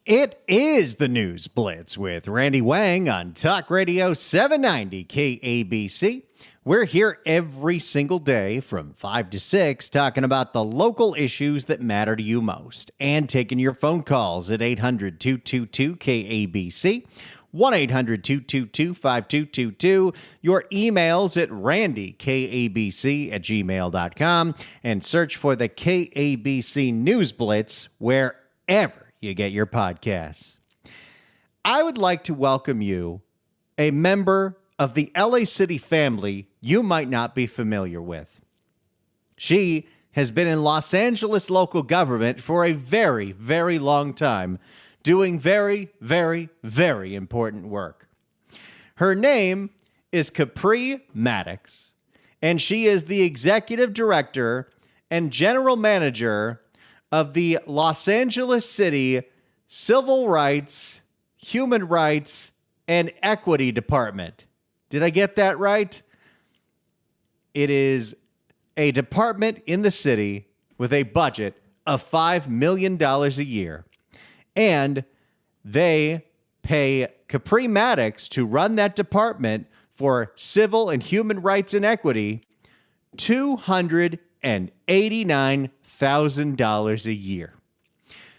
It is the News Blitz with Randy Wang on Talk Radio 790 KABC. We're here every single day from 5 to 6 talking about the local issues that matter to you most and taking your phone calls at 800-222-KABC, 1-800-222-5222, your emails at randykabc@gmail.com, and search for the KABC News Blitz wherever you get your podcasts. I would like to welcome you, a member of the LA City family you might not be familiar with. She has been in Los Angeles local government for a very, very long time, doing very, very, very important work. Her name is Capri Maddox, and she is the executive director and general manager of the Los Angeles City Civil Rights, Human Rights, and Equity Department. Did I get that right? It is a department in the city with a budget of $5 million a year. And they pay Capri Maddox to run that department for civil and human rights and equity $289,000 a year.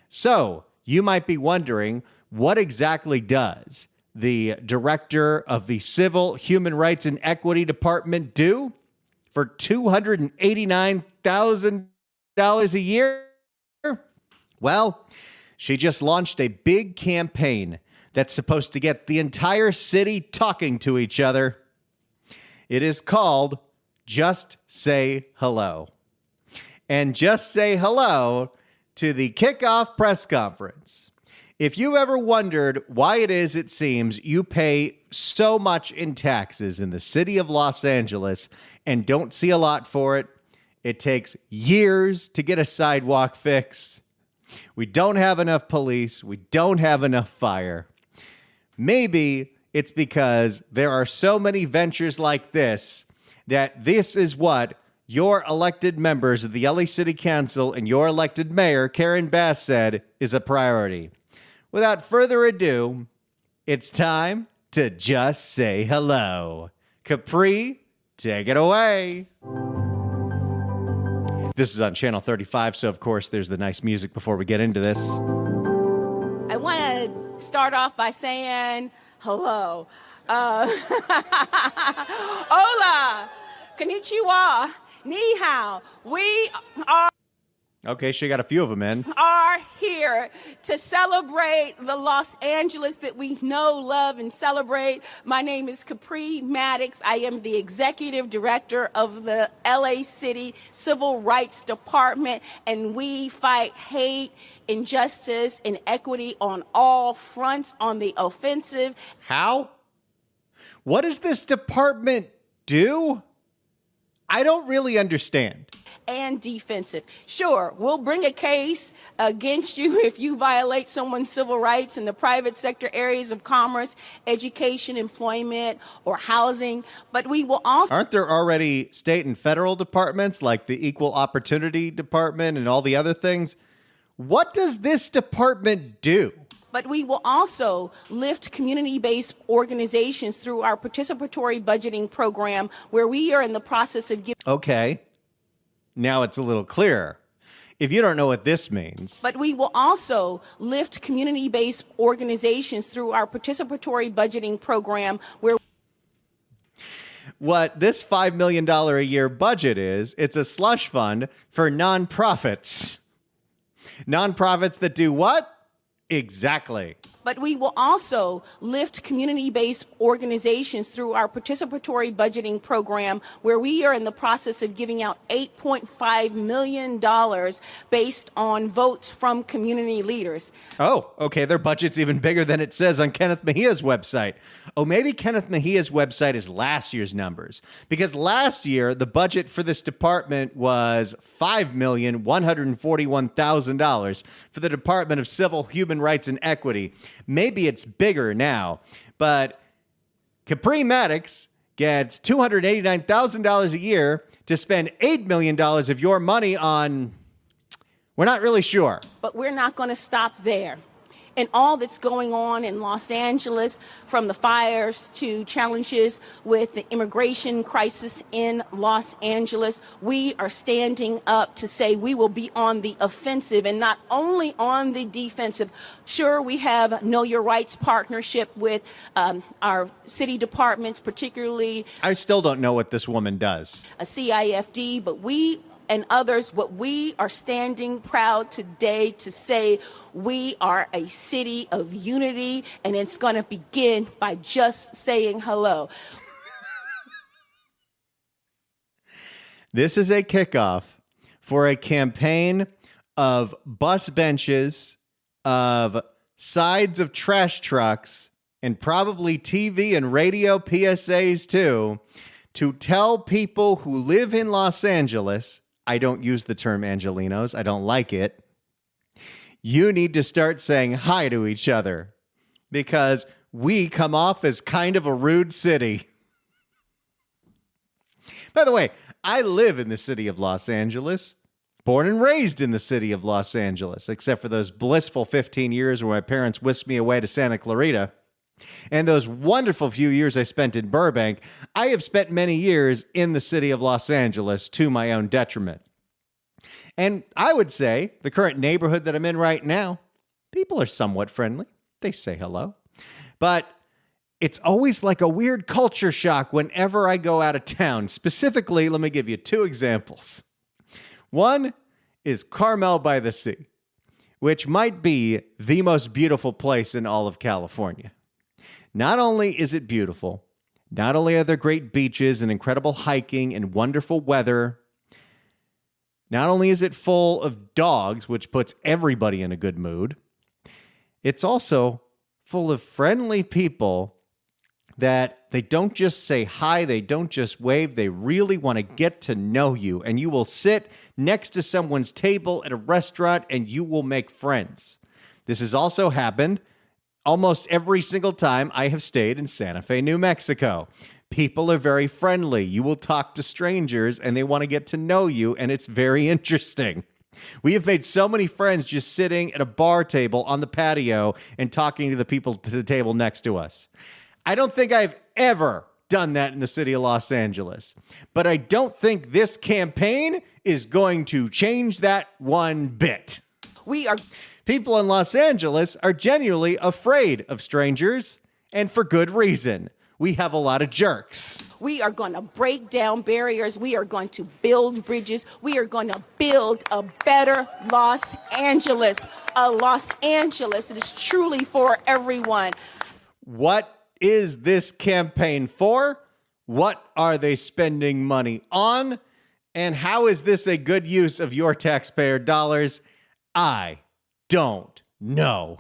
So you might be wondering, what exactly does the director of the Civil, Human Rights, and Equity Department do for $289,000 a year? Well, she just launched a big campaign that's supposed to get the entire city talking to each other. It is called Just Say Hello. And just say hello to the kickoff press conference. If you ever wondered why it seems you pay so much in taxes in the city of Los Angeles and don't see a lot for it, it takes years to get a sidewalk fixed. We don't have enough police. We don't have enough fire. Maybe it's because there are so many ventures like this that this is what your elected members of the LA City Council and your elected mayor, Karen Bass, said is a priority. Without further ado, it's time to just say hello. Capri, take it away. This is on Channel 35, so of course there's the nice music before we get into this. I want to start off by saying hello. Hola, konnichiwa, ni hao. We are... Okay, she got a few of them in. Are here to celebrate the Los Angeles that we know, love, and celebrate. My name is Capri Maddox. I am the executive director of the LA City Civil Rights Department, and we fight hate, injustice, and equity on all fronts on the offensive. How? What does this department do? I don't really understand. And defensive. Sure, we'll bring a case against you if you violate someone's civil rights in the private sector areas of commerce, education, employment, or housing. But we will also... Aren't there already state and federal departments like the Equal Opportunity Department and all the other things? What does this department do? But we will also lift community-based organizations through our participatory budgeting program, where we are in the process of giving... Okay. Now it's a little clearer. If you don't know what this means. But we will also lift community-based organizations through our participatory budgeting program, where... What this $5 million a year budget is, it's a slush fund for nonprofits. Nonprofits that do what? Exactly. But we will also lift community-based organizations through our participatory budgeting program, where we are in the process of giving out $8.5 million based on votes from community leaders. Oh, okay. Their budget's even bigger than it says on Kenneth Mejia's website. Oh, maybe Kenneth Mejia's website is last year's numbers, because last year the budget for this department was $5,141,000 for the Department of Civil, Human Rights, and Equity. Maybe it's bigger now, but Capri Maddox gets $289,000 a year to spend $8 million of your money on, we're not really sure. But we're not going to stop there. and all that's going on in Los Angeles, from the fires to challenges with the immigration crisis in Los Angeles. We are standing up to say we will be on the offensive and not only on the defensive. Sure, we have Know Your Rights partnership with our city departments, particularly I still don't know what this woman does. a CIFD, but we and others, what we are standing proud today to say we are a city of unity, and it's going to begin by just saying hello. This is a kickoff for a campaign of bus benches, of sides of trash trucks, and probably TV and radio PSAs too, to tell people who live in Los Angeles, I don't use the term Angelinos, I don't like it, you need to start saying hi to each other because we come off as kind of a rude city. By the way, I live in the city of Los Angeles, born and raised in the city of Los Angeles, except for those blissful 15 years where my parents whisked me away to Santa Clarita. And those wonderful few years I spent in Burbank, I have spent many years in the city of Los Angeles to my own detriment. And I would say the current neighborhood that I'm in right now, people are somewhat friendly. They say hello. But it's always like a weird culture shock whenever I go out of town. Specifically, let me give you two examples. One is Carmel by the Sea, which might be the most beautiful place in all of California. Not only is it beautiful, not only are there great beaches and incredible hiking and wonderful weather, not only is it full of dogs, which puts everybody in a good mood, it's also full of friendly people that they don't just say hi, they don't just wave, they really want to get to know you. And you will sit next to someone's table at a restaurant and you will make friends. This has also happened almost every single time I have stayed in Santa Fe, New Mexico. People are very friendly. You will talk to strangers and they want to get to know you, and it's very interesting. We have made so many friends just sitting at a bar table on the patio and talking to the people to the table next to us. I don't think I've ever done that in the city of Los Angeles, but I don't think this campaign is going to change that one bit. People in Los Angeles are genuinely afraid of strangers, and for good reason. We have a lot of jerks. We are going to break down barriers. We are going to build bridges. We are going to build a better Los Angeles. A Los Angeles that is truly for everyone. What is this campaign for? What are they spending money on? And how is this a good use of your taxpayer dollars? I don't know.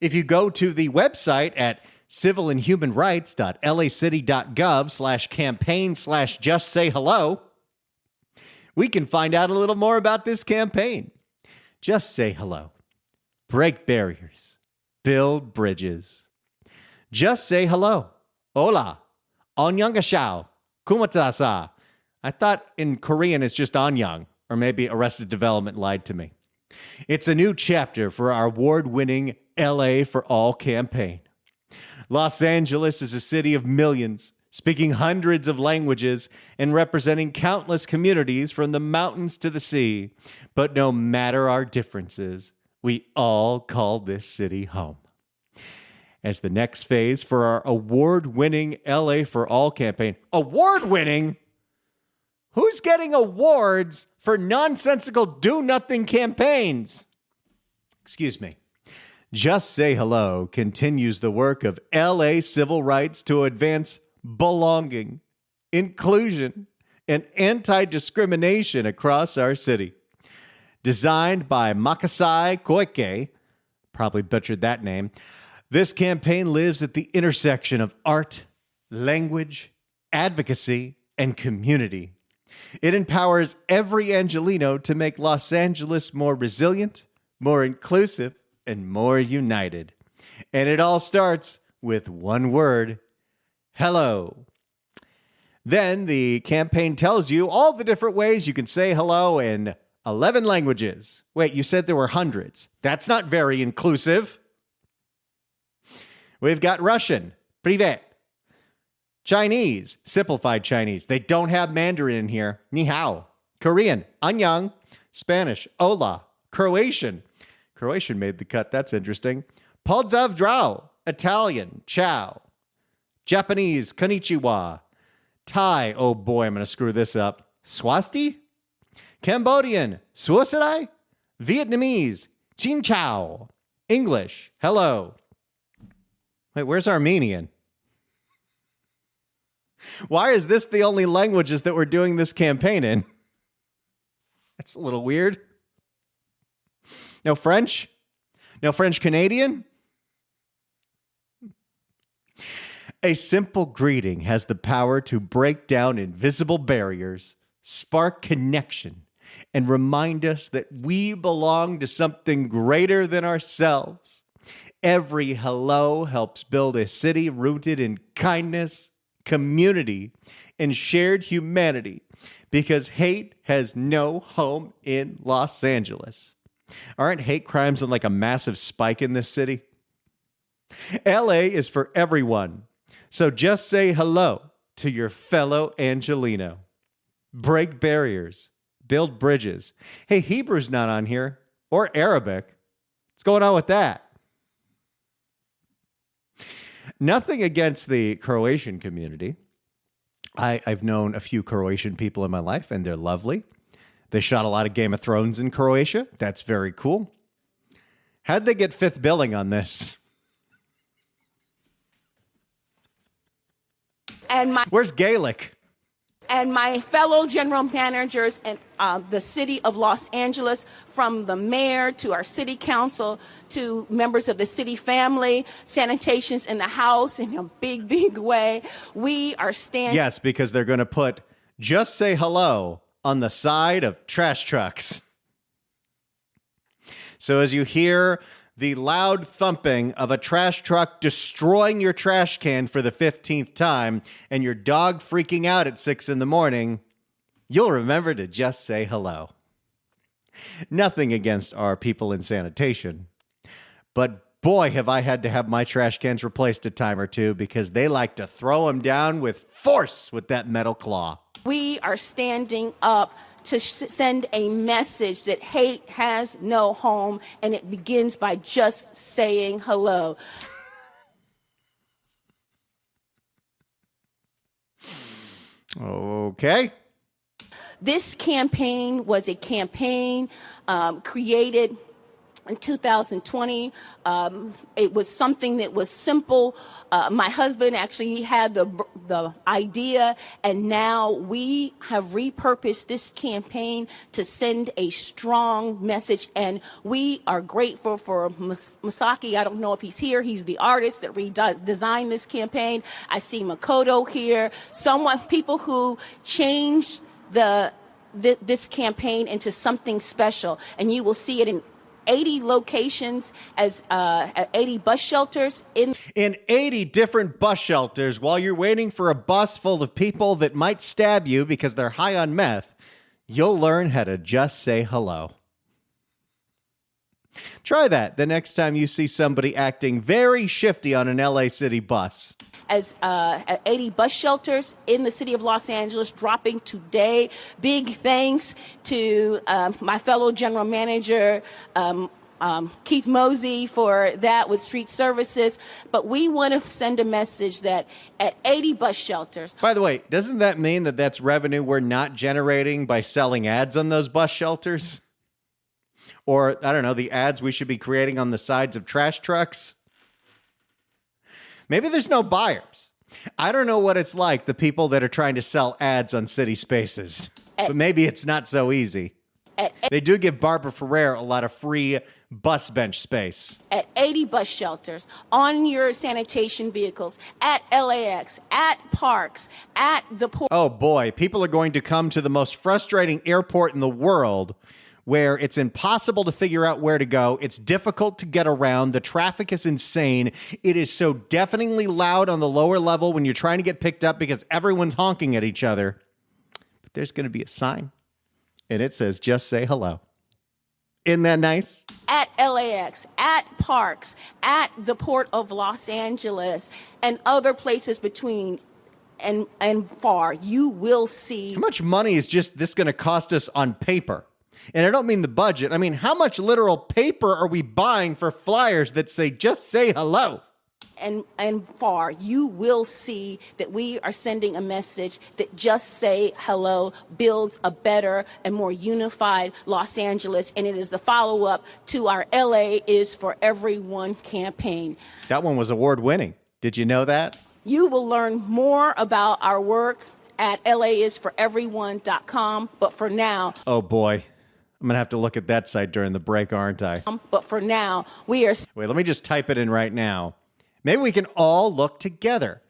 If you go to the website at civilandhumanrights.lacity.gov/campaign/just-say-hello, we can find out a little more about this campaign. Just say hello. Break barriers. Build bridges. Just say hello. Hola. Annyeonghaseyo. Kumatasa. I thought in Korean it's just annyeong, or maybe Arrested Development lied to me. It's a new chapter for our award-winning LA for All campaign. Los Angeles is a city of millions, speaking hundreds of languages and representing countless communities from the mountains to the sea. But no matter our differences, we all call this city home. As the next phase for our award-winning LA for All campaign. Award-winning? Who's getting awards for nonsensical do-nothing campaigns? Excuse me. Just Say Hello continues the work of LA civil rights to advance belonging, inclusion, and anti-discrimination across our city. Designed by Makasai Koike, probably butchered that name, this campaign lives at the intersection of art, language, advocacy, and community. It empowers every Angelino to make Los Angeles more resilient, more inclusive, and more united. And it all starts with one word: hello. Then the campaign tells you all the different ways you can say hello, and 11 languages. Wait, you said there were hundreds. That's not very inclusive. We've got Russian, privet. Chinese, simplified Chinese. They don't have Mandarin in here. Ni hao. Korean, annyeong. Spanish, hola. Croatian. Croatian made the cut. That's interesting. Pozdrav. Italian, ciao. Japanese, konnichiwa. Thai, oh boy, I'm going to screw this up. Swasti? Cambodian, suosarai. Vietnamese, chin chow. English, hello. Wait, where's Armenian? Why is this the only languages that we're doing this campaign in? That's a little weird. No French? No French Canadian? A simple greeting has the power to break down invisible barriers, spark connection, and remind us that we belong to something greater than ourselves. Every hello helps build a city rooted in kindness, community, and shared humanity, because hate has no home in Los Angeles. Aren't hate crimes on like a massive spike in this city? LA is for everyone. So just say hello to your fellow Angelino. Break barriers. Build bridges. Hey, Hebrew's not on here. Or Arabic. What's going on with that? Nothing against the Croatian community. I've known a few Croatian people in my life, and they're lovely. They shot a lot of Game of Thrones in Croatia. That's very cool. How'd they get fifth billing on this? Where's Gaelic? And my fellow general managers in the city of Los Angeles, from the mayor to our city council to members of the city family, sanitation's in the house in a big, big way. We are standing. Yes, because they're going to put just say hello on the side of trash trucks. So as you hear the loud thumping of a trash truck destroying your trash can for the 15th time and your dog freaking out at 6 a.m, you'll remember to just say hello. Nothing against our people in sanitation, but boy, have I had to have my trash cans replaced a time or two because they like to throw them down with force with that metal claw. We are standing up to send a message that hate has no home, and it begins by just saying hello. Okay. This campaign was a campaign created in 2020. It was something that was simple. My husband actually had the idea, and now we have repurposed this campaign to send a strong message, and we are grateful for Masaki. I don't know if he's here. He's the artist that designed this campaign. I see Makoto here. People who changed this campaign into something special, and you will see it in 80 locations as 80 bus shelters in 80 different bus shelters while you're waiting for a bus full of people that might stab you because they're high on meth. You'll learn how to just say hello. Try that the next time you see somebody acting very shifty on an LA City bus. As 80 bus shelters in the city of Los Angeles dropping today. Big thanks to my fellow general manager, Keith Mosey, for that with street services. But we want to send a message that at 80 bus shelters. By the way, doesn't that mean that that's revenue we're not generating by selling ads on those bus shelters? Or, I don't know, the ads we should be creating on the sides of trash trucks? Maybe there's no buyers. I don't know what it's like, the people that are trying to sell ads on city spaces. But maybe it's not so easy. They do give Barbara Ferrer a lot of free bus bench space. At 80 bus shelters, on your sanitation vehicles, at LAX, at parks, at the port. Oh boy, people are going to come to the most frustrating airport in the world, where it's impossible to figure out where to go. It's difficult to get around. The traffic is insane. It is so deafeningly loud on the lower level when you're trying to get picked up because everyone's honking at each other. But there's going to be a sign And it says, just say hello. Isn't that nice? At LAX, at parks, at the Port of Los Angeles, and other places between and far, you will see. How much money is just this going to cost us on paper? And I don't mean the budget. I mean, how much literal paper are we buying for flyers that say, just say hello? And far, you will see that we are sending a message that just say hello builds a better and more unified Los Angeles. And it is the follow-up to our LA is for Everyone campaign. That one was award-winning. Did you know that? You will learn more about our work at laisforeveryone.com. But for now... Oh, boy. I'm going to have to look at that site during the break, aren't I? But for now, we are... Wait, let me just type it in right now. Maybe we can all look together.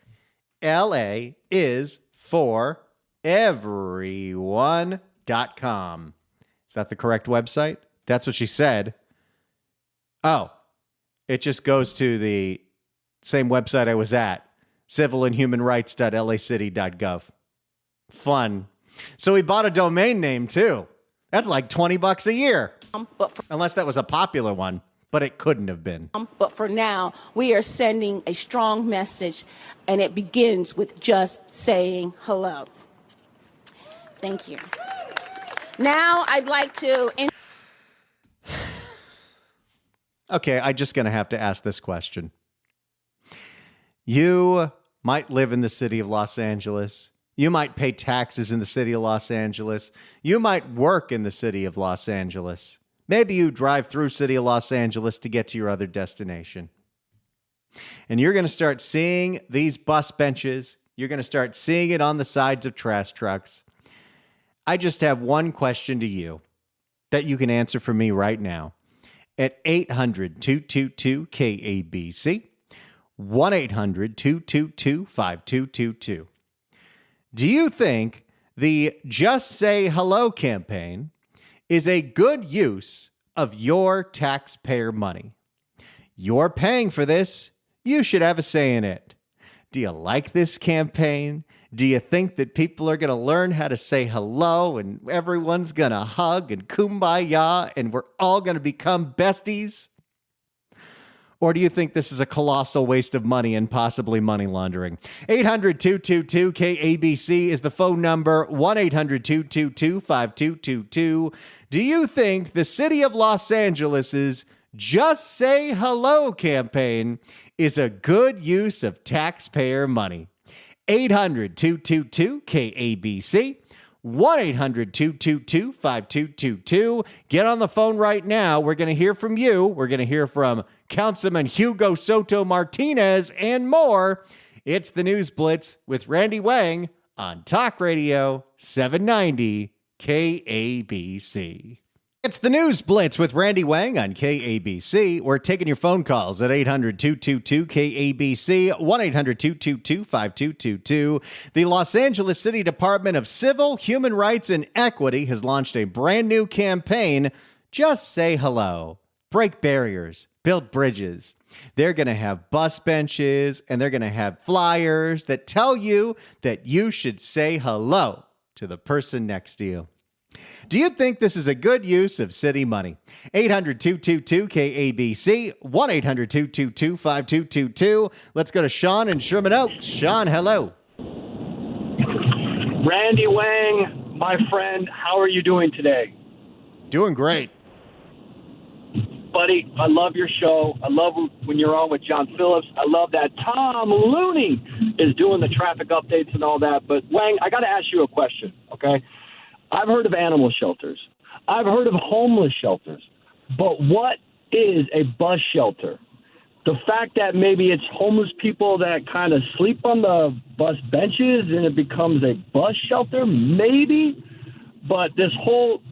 LA is for everyone.com. Is that the correct website? That's what she said. Oh, it just goes to the same website I was at, civilandhumanrights.lacity.gov. Fun. So we bought a domain name too. That's like $20 a year. Unless that was a popular one, but it couldn't have been. But for now, we are sending a strong message, and it begins with just saying hello. Thank you. Now I'd like to... Okay, I'm just going to have to ask this question. You might live in the city of Los Angeles. You might pay taxes in the city of Los Angeles. You might work in the city of Los Angeles. Maybe you drive through city of Los Angeles to get to your other destination. And you're going to start seeing these bus benches. You're going to start seeing it on the sides of trash trucks. I just have one question to you that you can answer for me right now at 800-222-KABC, 1-800-222-5222. Do you think the Just Say Hello campaign is a good use of your taxpayer money? You're paying for this. You should have a say in it. Do you like this campaign? Do you think that people are going to learn how to say hello and everyone's going to hug and kumbaya and we're all going to become besties? Or do you think this is a colossal waste of money and possibly money laundering? 800-222-KABC is the phone number, 1-800-222-5222. Do you think the city of Los Angeles's Just Say Hello campaign is a good use of taxpayer money? 800-222-KABC, 1-800-222-5222. Get on the phone right now. We're going to hear from you. We're going to hear from Councilman Hugo Soto Martinez and more. It's the News Blitz with Randy Wang on Talk Radio 790 KABC. It's the News Blitz with Randy Wang on KABC. We're taking your phone calls at 800-222-KABC, 1-800-222-5222. The Los Angeles City Department of Civil, Human Rights, and Equity has launched a brand new campaign, Just Say Hello. Break barriers, build bridges. They're going to have bus benches, and they're going to have flyers that tell you that you should say hello to the person next to you. Do you think this is a good use of city money? 800-222-KABC, 1-800-222-5222. Let's go to Sean in Sherman Oaks. Sean, hello. Randy Wang, my friend, how are you doing today? Doing great. Buddy, I love your show. I love when you're on with John Phillips. I love that Tom Looney is doing the traffic updates and all that. But, Wang, I got to ask you a question, okay? I've heard of animal shelters. I've heard of homeless shelters. But what is a bus shelter? The fact that maybe it's homeless people that kind of sleep on the bus benches and it becomes a bus shelter, maybe. But this whole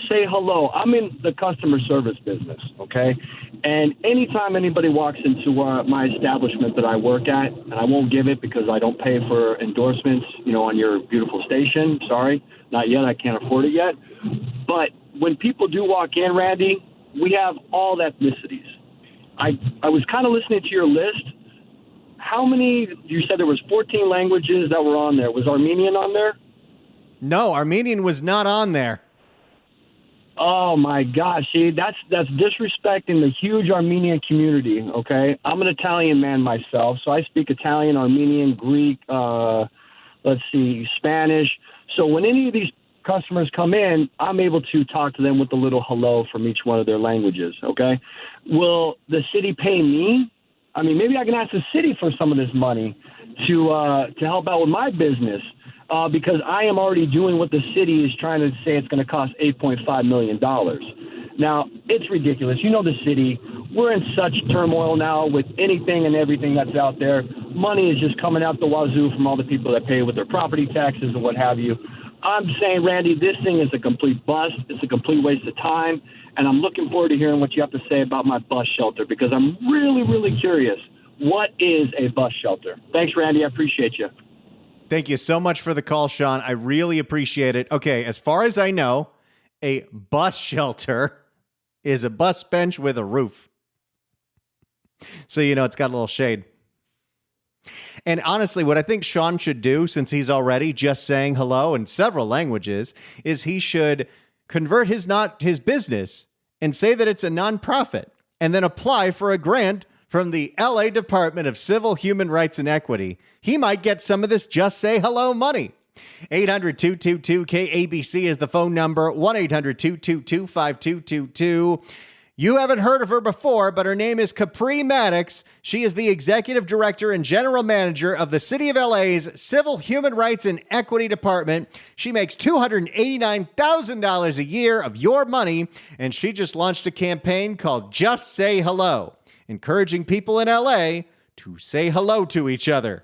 say hello, I'm in the customer service business, okay? And anytime anybody walks into my establishment that I work at, and I won't give it because I don't pay for endorsements, on your beautiful station. Sorry, not yet. I can't afford it yet. But when people do walk in, Randy, we have all ethnicities. I was kind of listening to your list. How many, you said there was 14 languages that were on there. Was Armenian on there? No, Armenian was not on there. Oh my gosh, see, that's disrespecting the huge Armenian community, okay? I'm an Italian man myself, so I speak Italian, Armenian, Greek, Spanish. So when any of these customers come in, I'm able to talk to them with a little hello from each one of their languages, okay? Will the city pay me? I mean, maybe I can ask the city for some of this money to help out with my business. Because I am already doing what the city is trying to say it's going to cost $8.5 million. Now, it's ridiculous. You know the city. We're in such turmoil now with anything and everything that's out there. Money is just coming out the wazoo from all the people that pay with their property taxes and what have you. I'm saying, Randy, this thing is a complete bust. It's a complete waste of time. And I'm looking forward to hearing what you have to say about my bus shelter because I'm really, really curious. What is a bus shelter? Thanks, Randy. I appreciate you. Thank you so much for the call, Sean. I really appreciate it. Okay, as far as I know, a bus shelter is a bus bench with a roof. So, it's got a little shade. And honestly, what I think Sean should do, since he's already just saying hello in several languages, is he should convert his business and say that it's a nonprofit and then apply for a grant from the LA Department of Civil, Human Rights, and Equity. He might get some of this just say hello money. 800-222-KABC is the phone number, 1-800-222-5222. You haven't heard of her before, but her name is Capri Maddox. She is the executive director and general manager of the City of LA's Civil, Human Rights, and Equity Department. She makes $289,000 a year of your money, and she just launched a campaign called Just Say Hello, encouraging people in LA to say hello to each other.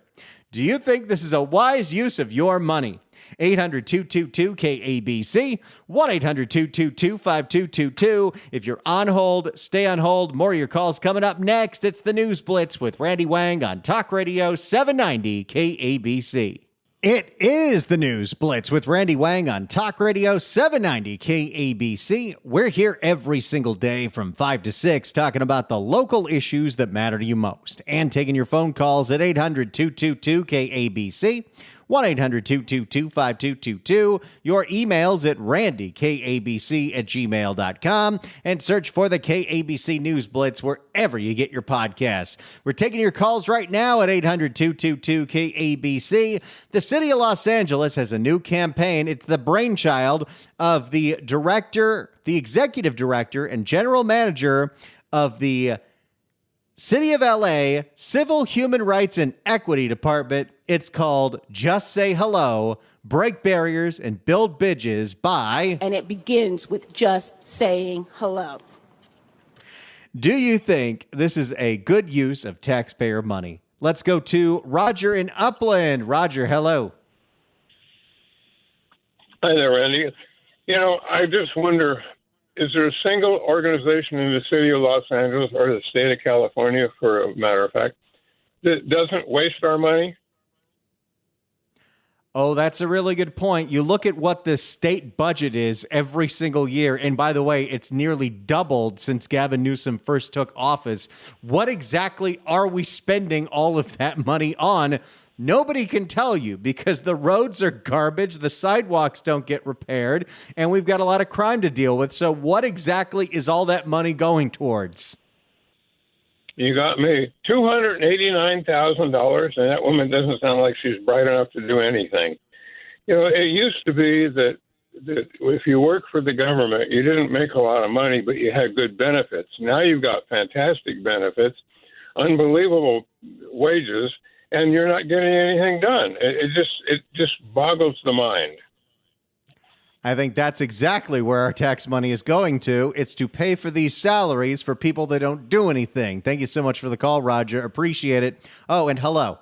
Do you think this is a wise use of your money? 800-222-KABC, 1-800-222-5222. If you're on hold, stay on hold. More of your calls coming up next. It's the News Blitz with Randy Wang on Talk Radio 790 KABC. It is the News Blitz with Randy Wang on Talk Radio 790 KABC. We're here every single day from 5 to 6 talking about the local issues that matter to you most and taking your phone calls at 800-222-KABC. 1-800-222-5222. Your emails at randykabc@gmail.com and search for the KABC News Blitz wherever you get your podcasts. We're taking your calls right now at 800-222-KABC. The city of Los Angeles has a new campaign. It's the brainchild of the executive director and general manager of the City of LA Civil, Human Rights, and Equity Department. It's called Just Say Hello, Break Barriers, and Build Bridges by... And it begins with just saying hello. Do you think this is a good use of taxpayer money? Let's go to Roger in Upland. Roger, hello. Hi there, Randy. I just wonder... Is there a single organization in the city of Los Angeles or the state of California, for a matter of fact, that doesn't waste our money? Oh, that's a really good point. You look at what the state budget is every single year. And by the way, it's nearly doubled since Gavin Newsom first took office. What exactly are we spending all of that money on? Nobody can tell you because the roads are garbage, the sidewalks don't get repaired, and we've got a lot of crime to deal with. So what exactly is all that money going towards? You got me. $289,000, and that woman doesn't sound like she's bright enough to do anything. It used to be that if you work for the government, you didn't make a lot of money, but you had good benefits. Now you've got fantastic benefits, unbelievable wages, and you're not getting anything done. It just boggles the mind. I think that's exactly where our tax money is going to. It's to pay for these salaries for people that don't do anything. Thank you so much for the call, Roger. Appreciate it. Oh, and hello.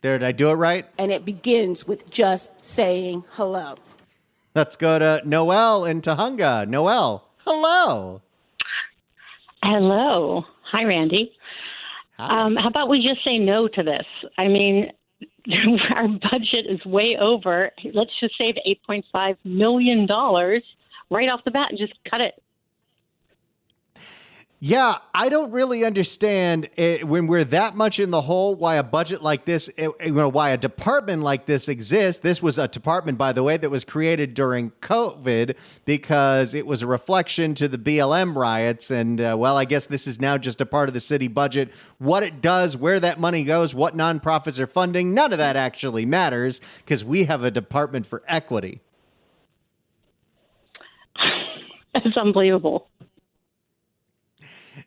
Did I do it right? And it begins with just saying hello. Let's go to Noel in Tahunga. Noel, hello. Hello. Hi, Randy. Hi. How about we just say no to this? I mean, our budget is way over. Let's just save $8.5 million right off the bat and just cut it. Yeah, I don't really understand when we're that much in the hole, why a budget like this, why a department like this exists. This was a department, by the way, that was created during COVID because it was a reflection to the BLM riots. And, well, I guess this is now just a part of the city budget. What it does, where that money goes, what nonprofits are funding, none of that actually matters because we have a department for equity. It's unbelievable.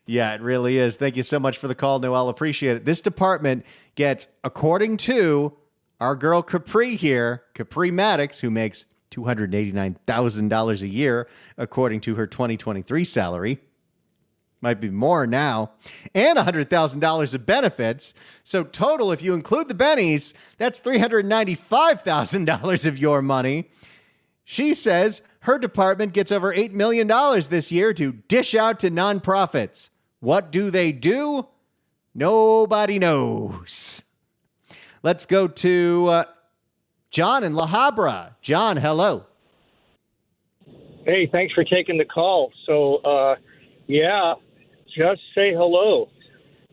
Yeah, it really is. Thank you so much for the call, Noel. Appreciate it. This department gets, according to our girl Capri here, Capri Maddox, who makes $289,000 a year, according to her 2023 salary. Might be more now. And $100,000 of benefits. So total, if you include the bennies, that's $395,000 of your money. She says her department gets over $8 million this year to dish out to nonprofits. What do they do? Nobody knows. Let's go to John in La Habra. John, hello. Hey, thanks for taking the call. So, just say hello.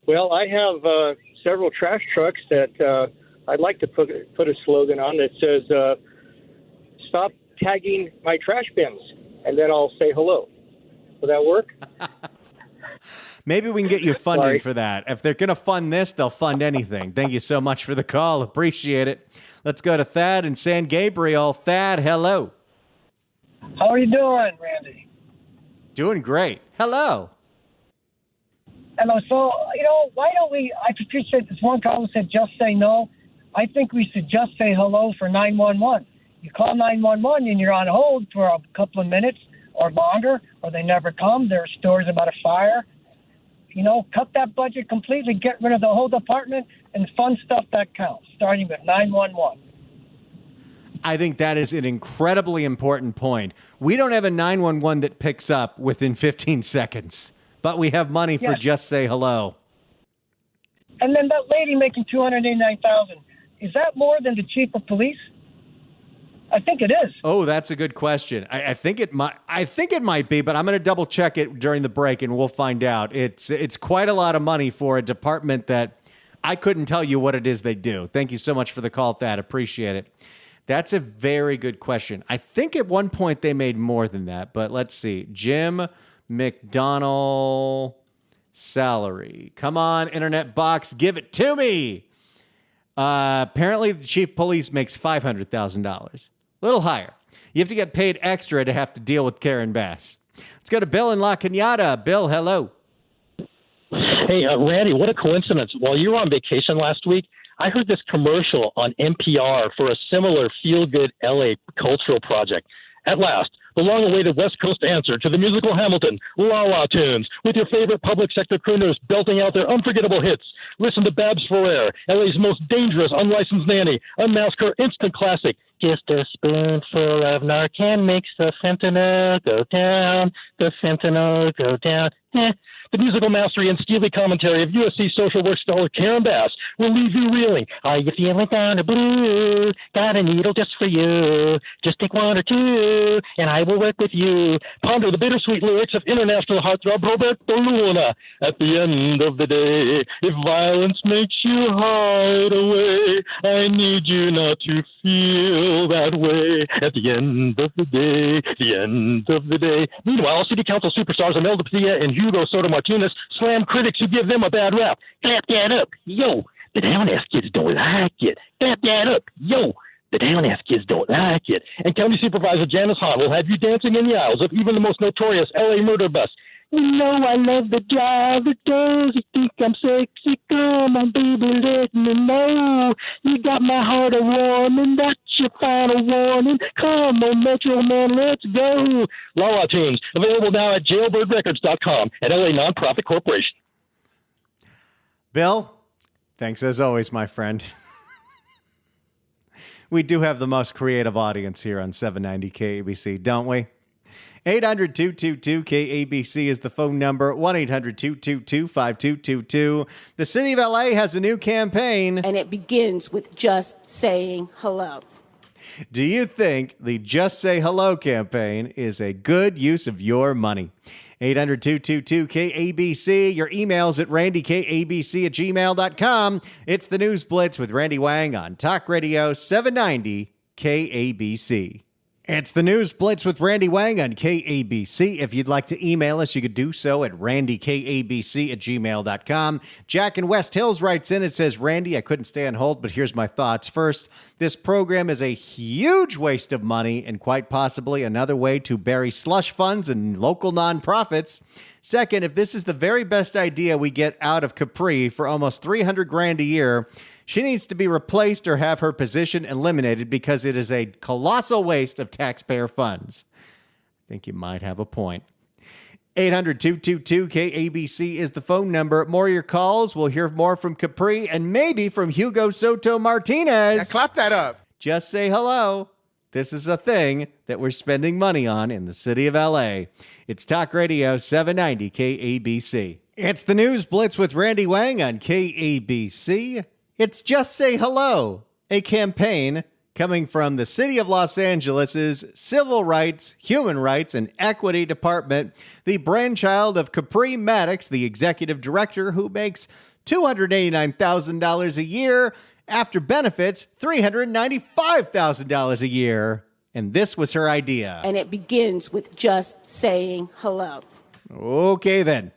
Well, I have several trash trucks that I'd like to put a slogan on that says, stop tagging my trash bins, and then I'll say hello. Will that work? Maybe we can get you funding for that. If they're going to fund this, they'll fund anything. Thank you so much for the call. Appreciate it. Let's go to Thad in San Gabriel. Thad, hello. How are you doing, Randy? Doing great. Hello. Hello. So, why don't we, I appreciate this one caller said just say no. I think we should just say hello for 911. You call 911 and you're on hold for a couple of minutes or longer, or they never come. There are stories about a fire. Cut that budget completely, get rid of the whole department, and fund stuff that counts, starting with 911. I think that is an incredibly important point. We don't have a 911 that picks up within 15 seconds, but we have money for just say hello. And then that lady making $289,000, is that more than the chief of police? I think it is. Oh, that's a good question. I think it might be, but I'm going to double check it during the break and we'll find out. It's quite a lot of money for a department that I couldn't tell you what it is they do. Thank you so much for the call, Thad. Appreciate it. That's a very good question. I think at one point they made more than that, but let's see. Jim McDonnell salary. Come on, internet box, give it to me. Apparently the chief of police makes $500,000. A little higher. You have to get paid extra to have to deal with Karen Bass. Let's go to Bill in La Cañada. Bill, hello. Hey, Randy, what a coincidence. While you were on vacation last week, I heard this commercial on NPR for a similar feel-good LA cultural project. At last, the long-awaited West Coast answer to the musical Hamilton, La La Tunes, with your favorite public sector crooners belting out their unforgettable hits. Listen to Babs Ferrer, LA's most dangerous unlicensed nanny, unmask her instant classic, Just a spoonful of Narcan makes the fentanyl go down, the fentanyl go down. The musical mastery and steely commentary of USC social work scholar Karen Bass will leave you reeling. Are you feeling down or blue? Got a needle just for you. Just take one or two, and I will work with you. Ponder the bittersweet lyrics of international heartthrob Roberto Luna. At the end of the day, if violence makes you hide away, I need you not to feel that way. At the end of the day, the end of the day. Meanwhile, City Council superstars Imelda Padilla and Hugo Soto Martinez slam critics who give them a bad rap. Clap that up, yo. The down-ass kids don't like it. Clap that up, yo. The down-ass kids don't like it. And County Supervisor Janice Hahn will have you dancing in the aisles of even the most notorious LA murder bus. You know I love the driver does. You think I'm sexy? Come on, baby, let me know. You got my heart a warming. That's your final warning. Come on, Metro Man, let's go. La La Tunes, available now at jailbirdrecords.com and LA Nonprofit Corporation. Bill, thanks as always, my friend. We do have the most creative audience here on 790 KABC, don't we? 800-222-KABC is the phone number. 1-800-222-5222. The city of LA has a new campaign. And it begins with just saying hello. Do you think the Just Say Hello campaign is a good use of your money? 800-222-KABC. Your emails at randykabc@gmail.com. It's the News Blitz with Randy Wang on Talk Radio 790 KABC. It's the News Blitz with Randy Wang on KABC. If you'd like to email us, you could do so at randykabc@gmail.com. Jack in West Hills writes in, it says, Randy, I couldn't stay on hold, but here's my thoughts. First, this program is a huge waste of money and quite possibly another way to bury slush funds and local nonprofits. Second, if this is the very best idea we get out of Capri for almost $300,000 a year, she needs to be replaced or have her position eliminated because it is a colossal waste of taxpayer funds. I think you might have a point. 800-222-KABC is the phone number. More of your calls. We'll hear more from Capri and maybe from Hugo Soto Martinez. Yeah, clap that up. Just say hello. This is a thing that we're spending money on in the city of L.A. It's Talk Radio 790 KABC. It's the News Blitz with Randy Wang on KABC. It's Just Say Hello, a campaign coming from the city of Los Angeles's Civil Rights, Human Rights, and Equity Department, the brainchild of Capri Maddox, the executive director who makes $289,000 a year, after benefits, $395,000 a year. And this was her idea. And it begins with just saying hello. Okay, then.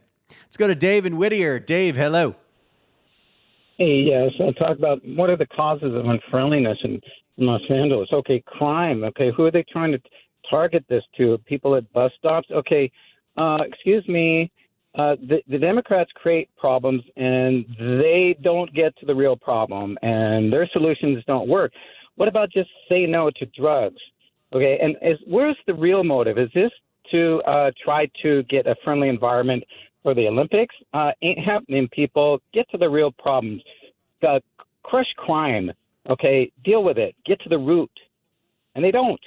Let's go to Dave in Whittier. Dave, hello. Hey, yes, I'll talk about what are the causes of unfriendliness in Los Angeles. Okay, crime. Okay, who are they trying to target this to? People at bus stops? Okay, excuse me. The Democrats create problems, and they don't get to the real problem, and their solutions don't work. What about just say no to drugs? Okay, and where's the real motive? Is this to try to get a friendly environment for the Olympics? Ain't happening, people. Get to the real problems. Crush crime. Okay, deal with it. Get to the root. And they don't.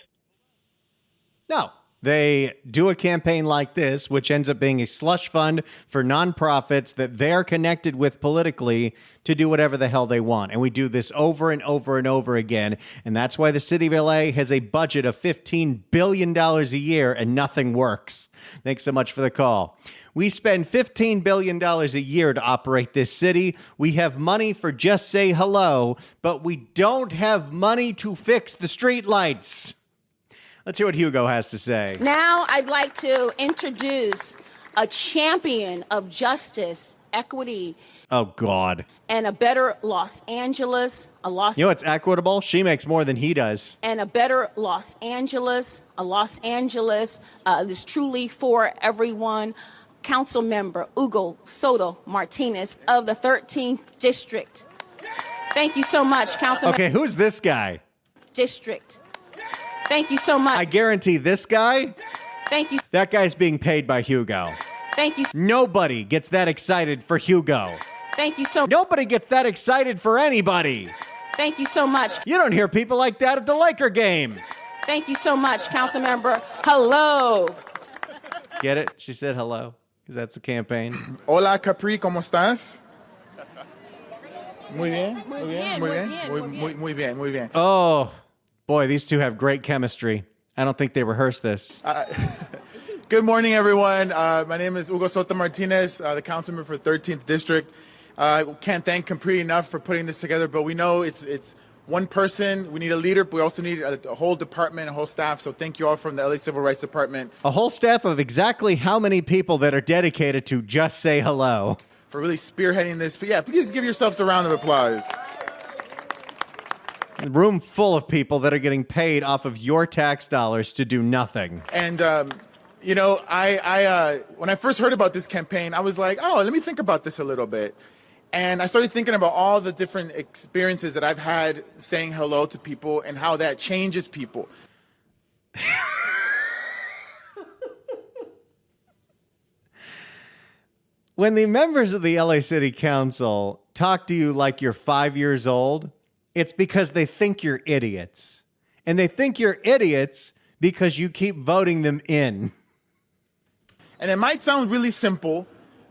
No. They do a campaign like this, which ends up being a slush fund for nonprofits that they're connected with politically to do whatever the hell they want. And we do this over and over and over again. And that's why the city of LA has a budget of $15 billion a year and nothing works. Thanks so much for the call. We spend $15 billion a year to operate this city. We have money for Just Say Hello, but we don't have money to fix the streetlights. Let's hear what Hugo has to say. Now I'd like to introduce a champion of justice, equity. Oh, God. And a better Los Angeles. You know what's equitable? She makes more than he does. And a better Los Angeles. A Los Angeles is truly for everyone. Council member Hugo Soto Martinez of the 13th District. Thank you so much, Councilman. Okay, who's this guy? District. Thank you so much. I guarantee this guy, thank you. That guy's being paid by Hugo. Thank you. Nobody gets that excited for Hugo. Thank you so much. Nobody gets that excited for anybody. Thank you so much. You don't hear people like that at the Laker game. Thank you so much, Councilmember. Hello. Get it? She said hello, because that's the campaign. Hola, Capri, ¿cómo estás? Muy bien, muy bien, muy bien, muy bien, muy bien. Oh, boy, these two have great chemistry. I don't think they rehearsed this. Good morning, everyone. My name is Hugo Soto Martinez, the councilman for 13th District. Can't thank Capri enough for putting this together, but we know it's one person. We need a leader, but we also need a whole department, a whole staff. So thank you all from the LA Civil Rights Department. A whole staff of exactly how many people that are dedicated to Just Say Hello. For really spearheading this. But yeah, please give yourselves a round of applause. A room full of people that are getting paid off of your tax dollars to do nothing. And, you know, I when I first heard about this campaign, I was like, oh, let me think about this a little bit. And I started thinking about all the different experiences that I've had saying hello to people and how that changes people. When the members of the LA City Council talk to you like you're 5 years old, it's because they think you're idiots. And they think you're idiots because you keep voting them in. And it might sound really simple,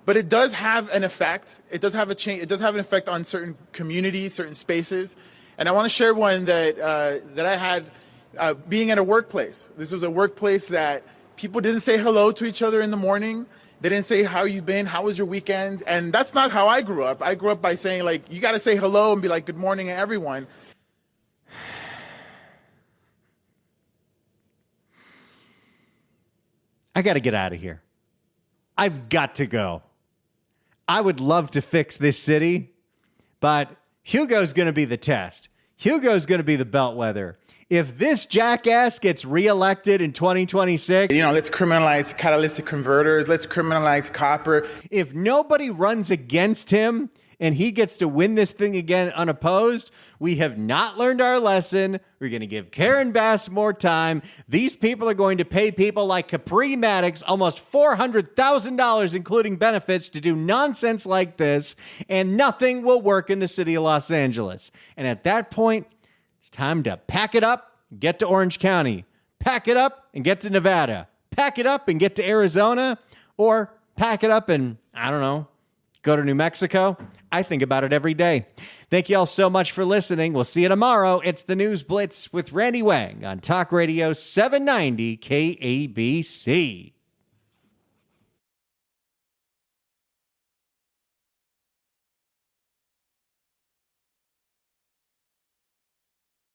but it does have an effect. It does have a change. It does have an effect on certain communities, certain spaces. And I want to share one that I had being at a workplace. This was a workplace that people didn't say hello to each other in the morning. They didn't say, how you been? How was your weekend? And that's not how I grew up. I grew up by saying, like, you got to say hello and be like, good morning, everyone. I got to get out of here. I've got to go. I would love to fix this city, but Hugo's going to be the test. Hugo's going to be the bellwether. If this jackass gets reelected in 2026, let's criminalize catalytic converters. Let's criminalize copper. If nobody runs against him and he gets to win this thing again unopposed, we have not learned our lesson. We're going to give Karen Bass more time. These people are going to pay people like Capri Maddox almost $400,000, including benefits, to do nonsense like this, and nothing will work in the city of Los Angeles. And at that point, it's time to pack it up and get to Orange County. Pack it up and get to Nevada. Pack it up and get to Arizona. Or pack it up and, I don't know, go to New Mexico. I think about it every day. Thank you all so much for listening. We'll see you tomorrow. It's the News Blitz with Randy Wang on Talk Radio 790 KABC.